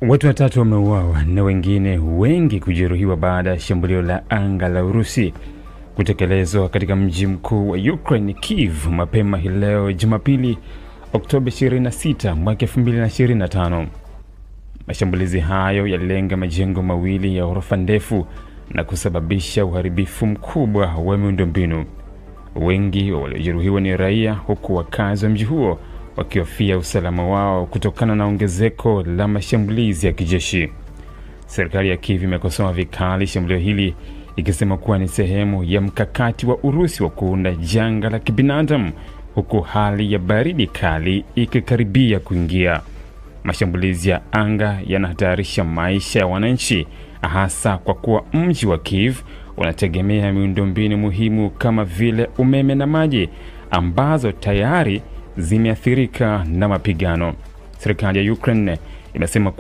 Watu watatu wameuawa na wengine wengi kujeruhiwa baada ya shambulio la anga la Urusi kutekelezwa katika mji mkuu wa Ukraine, Kyiv, mapema hii leo Jumapili, Oktoba 26, mwaka 2025. Mashambulizi hayo yalilenga majengo mawili ya ghorofa ndefu na kusababisha uharibifu mkubwa wa miundombinu. Wengi waliojeruhiwa ni raia, huku wakazi wa mji huo wakihofia usalama wao kutokana na ongezeko la mashambulizi ya kijeshi. Serikali ya Kyiv imekosoa vikali shambulio hili, ikisema kuwa ni sehemu ya mkakati wa Urusi wa kuunda janga la kibinadamu, huku hali ya baridi kali ikikaribia kuingia. Mashambulizi ya anga yanahatarisha maisha ya wananchi, hasa kwa kuwa mji wa Kyiv unategemea miundombinu muhimu kama vile umeme na maji, ambazo tayari zimeathirika na mapigano. Serikali ya Ukraine imesema